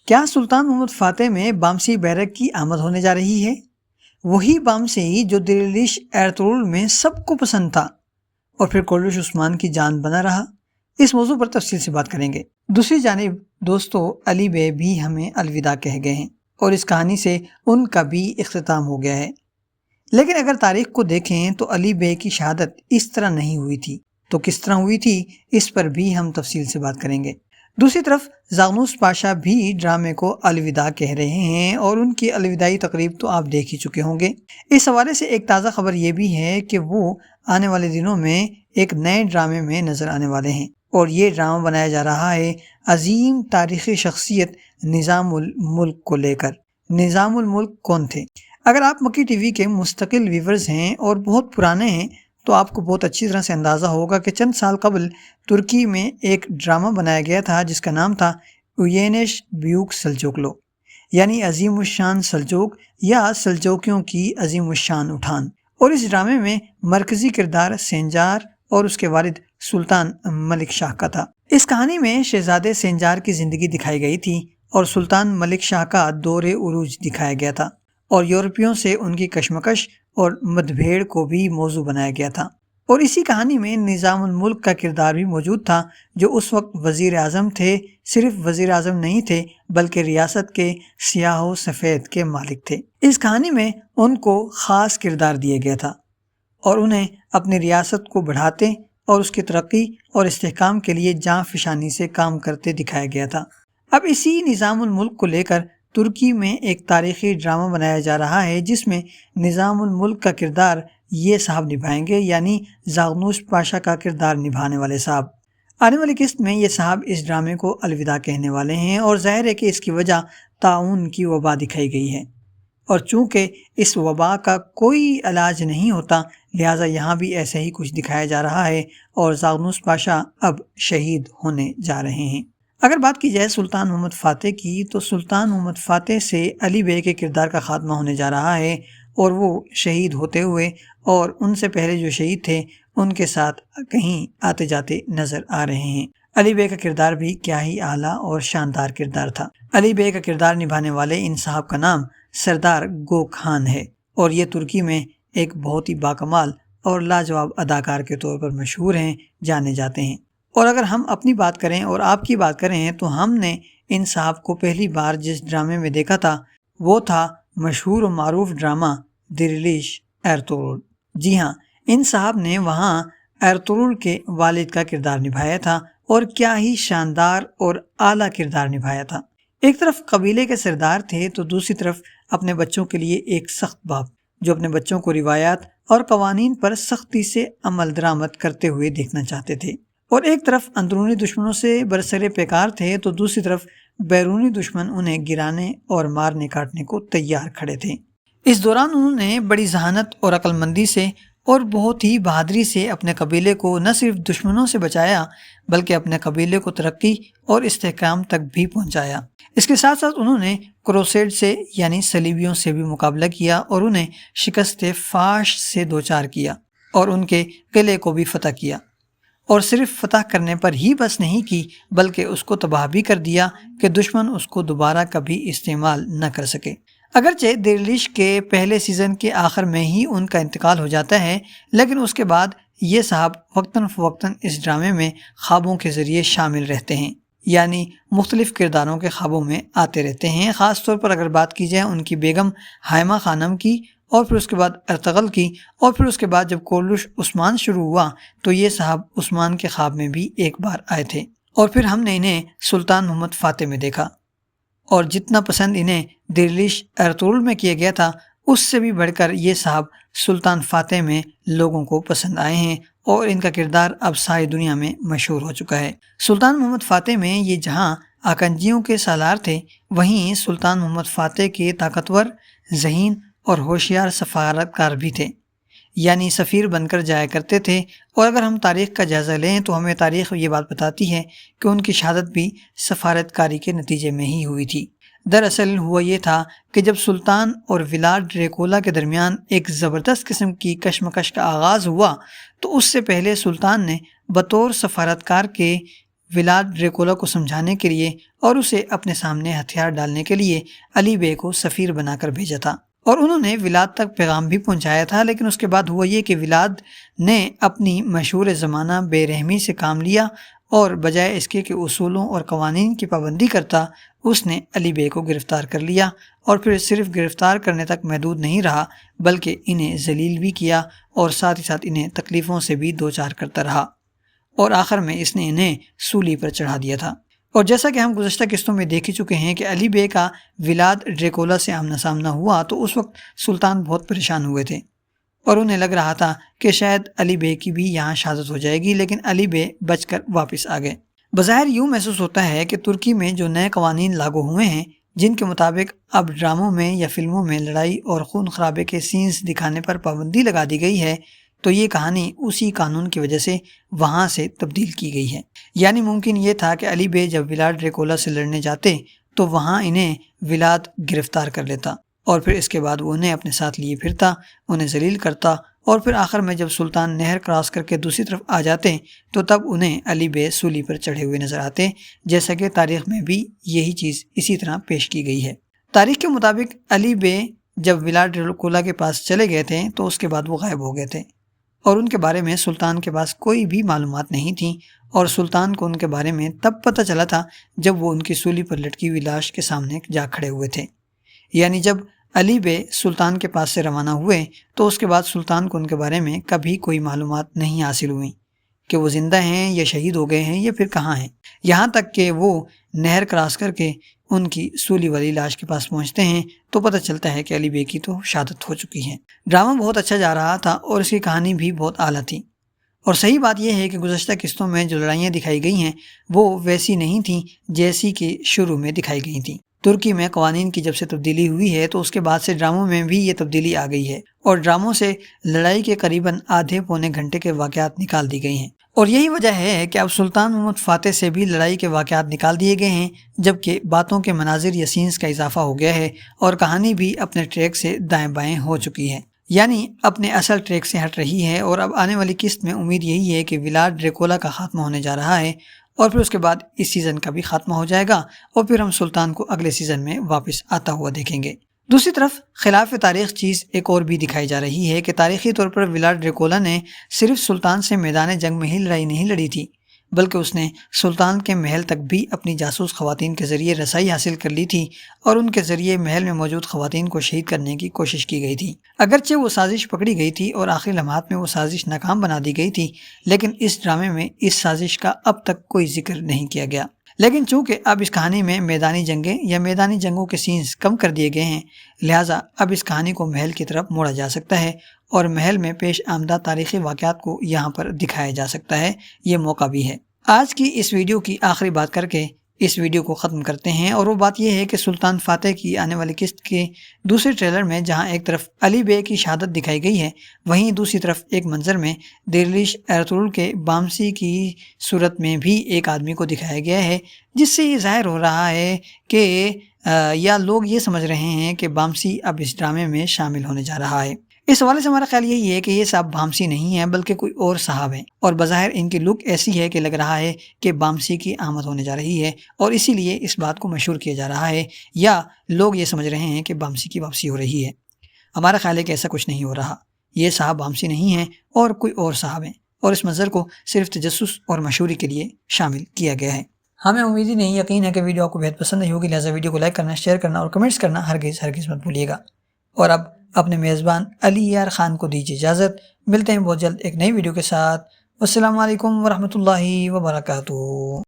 کیا سلطان محمد فاتح میں بامسی بیرک کی آمد ہونے جا رہی ہے؟ وہی بامسی جو دریلیش ایرتغرل میں سب کو پسند تھا اور پھر کولوش عثمان کی جان بنا رہا؟ اس موضوع پر تفصیل سے بات کریں گے۔ دوسری جانب دوستو، علی بے بھی ہمیں الوداع کہہ گئے ہیں اور اس کہانی سے ان کا بھی اختتام ہو گیا ہے۔ لیکن اگر تاریخ کو دیکھیں تو علی بے کی شہادت اس طرح نہیں ہوئی تھی، تو کس طرح ہوئی تھی اس پر بھی ہم تفصیل سے بات کریں گے۔ دوسری طرف زاغنوس پاشا بھی ڈرامے کو الوداع کہہ رہے ہیں اور ان کی الوداعی تقریب تو آپ دیکھ ہی چکے ہوں گے۔ اس حوالے سے ایک تازہ خبر یہ بھی ہے کہ وہ آنے والے دنوں میں ایک نئے ڈرامے میں نظر آنے والے ہیں، اور یہ ڈرامہ بنایا جا رہا ہے عظیم تاریخی شخصیت نظام الملک کو لے کر۔ نظام الملک کون تھے؟ اگر آپ مکی ٹی وی کے مستقل ویورز ہیں اور بہت پرانے ہیں تو آپ کو بہت اچھی طرح سے اندازہ ہوگا کہ چند سال قبل ترکی میں ایک ڈرامہ بنایا گیا تھا جس کا نام تھا اوینیش بیوک سلجوقلو، یعنی عظیم الشان سلجوق یا سلجوقیوں کی عظیم الشان اٹھان۔ اور اس ڈرامے میں مرکزی کردار سینجار اور اس کے والد سلطان ملک شاہ کا تھا۔ اس کہانی میں شہزادے سینجار کی زندگی دکھائی گئی تھی اور سلطان ملک شاہ کا دور عروج دکھایا گیا تھا، اور یورپیوں سے ان کی کشمکش اور مدبھیڑ کو بھی موضوع بنایا گیا تھا۔ اور اسی کہانی میں نظام الملک کا کردار بھی موجود تھا، جو اس وقت وزیر اعظم تھے۔ صرف وزیر اعظم نہیں تھے بلکہ ریاست کے سیاہ و سفید کے مالک تھے۔ اس کہانی میں ان کو خاص کردار دیا گیا تھا اور انہیں اپنی ریاست کو بڑھاتے اور اس کی ترقی اور استحکام کے لیے جاں فشانی سے کام کرتے دکھایا گیا تھا۔ اب اسی نظام الملک کو لے کر ترکی میں ایک تاریخی ڈرامہ بنایا جا رہا ہے جس میں نظام الملک کا کردار یہ صاحب نبھائیں گے، یعنی زاغنوس پاشا کا کردار نبھانے والے صاحب۔ آنے والی قسط میں یہ صاحب اس ڈرامے کو الوداع کہنے والے ہیں، اور ظاہر ہے کہ اس کی وجہ طاعون کی وبا دکھائی گئی ہے، اور چونکہ اس وبا کا کوئی علاج نہیں ہوتا لہٰذا یہاں بھی ایسے ہی کچھ دکھایا جا رہا ہے، اور زاغنوس پاشا اب شہید ہونے جا رہے ہیں۔ اگر بات کی جائے سلطان محمد فاتح کی تو سلطان محمد فاتح سے علی بے کے کردار کا خاتمہ ہونے جا رہا ہے، اور وہ شہید ہوتے ہوئے اور ان سے پہلے جو شہید تھے ان کے ساتھ کہیں آتے جاتے نظر آ رہے ہیں۔ علی بے کا کردار بھی کیا ہی اعلیٰ اور شاندار کردار تھا۔ علی بے کا کردار نبھانے والے ان صاحب کا نام سردار گوکھان ہے، اور یہ ترکی میں ایک بہت ہی باکمال اور لاجواب اداکار کے طور پر مشہور ہیں، جانے جاتے ہیں۔ اور اگر ہم اپنی بات کریں اور آپ کی بات کریں تو ہم نے ان صاحب کو پہلی بار جس ڈرامے میں دیکھا تھا وہ تھا مشہور و معروف ڈرامہ دریلیش ایرتغرل۔ جی ہاں، ان صاحب نے وہاں ایرتغرل کے والد کا کردار نبھایا تھا، اور کیا ہی شاندار اور اعلیٰ کردار نبھایا تھا۔ ایک طرف قبیلے کے سردار تھے تو دوسری طرف اپنے بچوں کے لیے ایک سخت باپ جو اپنے بچوں کو روایات اور قوانین پر سختی سے عمل درآمد کرتے ہوئے دیکھنا چاہتے تھے، اور ایک طرف اندرونی دشمنوں سے برسر پیکار تھے تو دوسری طرف بیرونی دشمن انہیں گرانے اور مارنے کاٹنے کو تیار کھڑے تھے۔ اس دوران انہوں نے بڑی ذہانت اور عقل مندی سے اور بہت ہی بہادری سے اپنے قبیلے کو نہ صرف دشمنوں سے بچایا بلکہ اپنے قبیلے کو ترقی اور استحکام تک بھی پہنچایا۔ اس کے ساتھ ساتھ انہوں نے کروسیڈ سے یعنی صلیبیوں سے بھی مقابلہ کیا اور انہیں شکست فاش سے دوچار کیا اور ان کے قلعے کو بھی فتح کیا، اور صرف فتح کرنے پر ہی بس نہیں کی بلکہ اس کو تباہ بھی کر دیا کہ دشمن اس کو دوبارہ کبھی استعمال نہ کر سکے۔ اگرچہ دریلیش کے پہلے سیزن کے آخر میں ہی ان کا انتقال ہو جاتا ہے، لیکن اس کے بعد یہ صاحب وقتاً فوقتاً اس ڈرامے میں خوابوں کے ذریعے شامل رہتے ہیں، یعنی مختلف کرداروں کے خوابوں میں آتے رہتے ہیں۔ خاص طور پر اگر بات کی جائے ان کی بیگم ہائمہ خانم کی، اور پھر اس کے بعد ارطغرل کی، اور پھر اس کے بعد جب کولوش عثمان شروع ہوا تو یہ صاحب عثمان کے خواب میں بھی ایک بار آئے تھے، اور پھر ہم نے انہیں سلطان محمد فاتح میں دیکھا، اور جتنا پسند انہیں دریلیش ایرتغرل میں کیا گیا تھا اس سے بھی بڑھ کر یہ صاحب سلطان فاتح میں لوگوں کو پسند آئے ہیں، اور ان کا کردار اب ساری دنیا میں مشہور ہو چکا ہے۔ سلطان محمد فاتح میں یہ جہاں آکنجیوں کے سالار تھے، وہیں سلطان محمد فاتح کے طاقتور، ذہین اور ہوشیار سفارتکار بھی تھے، یعنی سفیر بن کر جایا کرتے تھے۔ اور اگر ہم تاریخ کا جائزہ لیں تو ہمیں تاریخ یہ بات بتاتی ہے کہ ان کی شہادت بھی سفارتکاری کے نتیجے میں ہی ہوئی تھی۔ دراصل ہوا یہ تھا کہ جب سلطان اور ولاد ڈریکولا کے درمیان ایک زبردست قسم کی کشمکش کا آغاز ہوا تو اس سے پہلے سلطان نے بطور سفارتکار کے ولاد ڈریکولا کو سمجھانے کے لیے اور اسے اپنے سامنے ہتھیار ڈالنے کے لیے علی بے کو سفیر بنا کر بھیجا تھا، اور انہوں نے ولاد تک پیغام بھی پہنچایا تھا۔ لیکن اس کے بعد ہوا یہ کہ ولاد نے اپنی مشہور زمانہ بے رحمی سے کام لیا، اور بجائے اس کے کہ اصولوں اور قوانین کی پابندی کرتا، اس نے علی بے کو گرفتار کر لیا، اور پھر صرف گرفتار کرنے تک محدود نہیں رہا بلکہ انہیں ذلیل بھی کیا، اور ساتھ ہی ساتھ انہیں تکلیفوں سے بھی دوچار کرتا رہا، اور آخر میں اس نے انہیں سولی پر چڑھا دیا تھا۔ اور جیسا کہ ہم گزشتہ قسطوں میں دیکھ چکے ہیں کہ علی بے کا ولاد ڈریکولا سے آمنا سامنا ہوا تو اس وقت سلطان بہت پریشان ہوئے تھے، اور انہیں لگ رہا تھا کہ شاید علی بے کی بھی یہاں شہادت ہو جائے گی، لیکن علی بے بچ کر واپس آ گئے۔ بظاہر یوں محسوس ہوتا ہے کہ ترکی میں جو نئے قوانین لاگو ہوئے ہیں، جن کے مطابق اب ڈراموں میں یا فلموں میں لڑائی اور خون خرابے کے سینز دکھانے پر پابندی لگا دی گئی ہے، تو یہ کہانی اسی قانون کی وجہ سے وہاں سے تبدیل کی گئی ہے۔ یعنی ممکن یہ تھا کہ علی بے جب ولاد ڈریکولا سے لڑنے جاتے تو وہاں انہیں ولاد گرفتار کر لیتا، اور پھر اس کے بعد وہ انہیں اپنے ساتھ لیے پھرتا، انہیں ذلیل کرتا، اور پھر آخر میں جب سلطان نہر کراس کر کے دوسری طرف آ جاتے تو تب انہیں علی بے سولی پر چڑھے ہوئے نظر آتے، جیسا کہ تاریخ میں بھی یہی چیز اسی طرح پیش کی گئی ہے۔ تاریخ کے مطابق علی بے جب ولاد ڈریکولا کے پاس چلے گئے تھے تو اس کے بعد وہ غائب ہو گئے تھے، اور ان کے بارے میں سلطان کے پاس کوئی بھی معلومات نہیں تھیں، اور سلطان کو ان کے بارے میں تب پتہ چلا تھا جب وہ ان کی سولی پر لٹکی ہوئی لاش کے سامنے جا کھڑے ہوئے تھے۔ یعنی جب علی بے سلطان کے پاس سے روانہ ہوئے تو اس کے بعد سلطان کو ان کے بارے میں کبھی کوئی معلومات نہیں حاصل ہوئیں کہ وہ زندہ ہیں یا شہید ہو گئے ہیں یا پھر کہاں ہیں، یہاں تک کہ وہ نہر کراس کر کے ان کی سولی والی لاش کے پاس پہنچتے ہیں تو پتہ چلتا ہے کہ علی بے کی تو شہادت ہو چکی ہے۔ ڈرامہ بہت اچھا جا رہا تھا اور اس کی کہانی بھی بہت اعلیٰ تھی، اور صحیح بات یہ ہے کہ گزشتہ قسطوں میں جو لڑائیاں دکھائی گئی ہیں وہ ویسی نہیں تھیں جیسی کہ شروع میں دکھائی گئی تھیں۔ ترکی میں قوانین کی جب سے تبدیلی ہوئی ہے تو اس کے بعد سے ڈراموں میں بھی یہ تبدیلی آ گئی ہے، اور ڈراموں سے لڑائی کے قریباً آدھے پونے گھنٹے کے واقعات نکال دی گئی ہیں، اور یہی وجہ ہے کہ اب سلطان محمد فاتح سے بھی لڑائی کے واقعات نکال دیے گئے ہیں، جبکہ باتوں کے مناظر یا سینز کا اضافہ ہو گیا ہے، اور کہانی بھی اپنے ٹریک سے دائیں بائیں ہو چکی ہے، یعنی اپنے اصل ٹریک سے ہٹ رہی ہے۔ اور اب آنے والی قسط میں امید یہی ہے کہ ولاد ڈریکولا کا خاتمہ ہونے جا رہا ہے، اور پھر اس کے بعد اس سیزن کا بھی خاتمہ ہو جائے گا، اور پھر ہم سلطان کو اگلے سیزن میں واپس آتا ہوا دیکھیں گے۔ دوسری طرف خلاف تاریخ چیز ایک اور بھی دکھائی جا رہی ہے کہ تاریخی طور پر ولاد ڈریکولا نے صرف سلطان سے میدان جنگ میں ہی لڑائی نہیں لڑی تھی، بلکہ اس نے سلطان کے محل تک بھی اپنی جاسوس خواتین کے ذریعے رسائی حاصل کر لی تھی، اور ان کے ذریعے محل میں موجود خواتین کو شہید کرنے کی کوشش کی گئی تھی۔ اگرچہ وہ سازش پکڑی گئی تھی اور آخری لمحات میں وہ سازش ناکام بنا دی گئی تھی، لیکن اس ڈرامے میں اس سازش کا اب تک کوئی ذکر نہیں کیا گیا۔ لیکن چونکہ اب اس کہانی میں میدانی جنگیں یا میدانی جنگوں کے سینز کم کر دیے گئے ہیں، لہٰذا اب اس کہانی کو محل کی طرف موڑا جا سکتا ہے، اور محل میں پیش آمدہ تاریخی واقعات کو یہاں پر دکھایا جا سکتا ہے۔ یہ موقع بھی ہے۔ آج کی اس ویڈیو کی آخری بات کر کے اس ویڈیو کو ختم کرتے ہیں، اور وہ بات یہ ہے کہ سلطان فاتح کی آنے والی قسط کے دوسرے ٹریلر میں جہاں ایک طرف علی بے کی شہادت دکھائی گئی ہے، وہیں دوسری طرف ایک منظر میں دریلیش ایرطغرل کے بامسی کی صورت میں بھی ایک آدمی کو دکھایا گیا ہے، جس سے یہ ظاہر ہو رہا ہے کہ یا لوگ یہ سمجھ رہے ہیں کہ بامسی اب اس ڈرامے میں شامل ہونے جا رہا ہے۔ اس حوالے سے ہمارا خیال یہی ہے کہ یہ صاحب بامسی نہیں ہیں بلکہ کوئی اور صاحب ہیں، اور بظاہر ان کی لک ایسی ہے کہ لگ رہا ہے کہ بامسی کی آمد ہونے جا رہی ہے، اور اسی لیے اس بات کو مشہور کیا جا رہا ہے، یا لوگ یہ سمجھ رہے ہیں کہ بامسی کی واپسی ہو رہی ہے۔ ہمارا خیال ہے کہ ایسا کچھ نہیں ہو رہا، یہ صاحب بامسی نہیں ہیں اور کوئی اور صاحب ہیں، اور اس منظر کو صرف تجسس اور مشہوری کے لیے شامل کیا گیا ہے۔ ہمیں امید ہی نہیں یقین ہے کہ ویڈیو آپ کو بہت پسند آئی ہوگی، لہٰذا ویڈیو کو لائک کرنا، شیئر کرنا اور کمنٹس کرنا ہرگز مت بھولیے گا۔ اور اب اپنے میزبان علی یار خان کو دیجیے اجازت، ملتے ہیں بہت جلد ایک نئی ویڈیو کے ساتھ۔ السلام علیکم ورحمۃ اللہ وبرکاتہ۔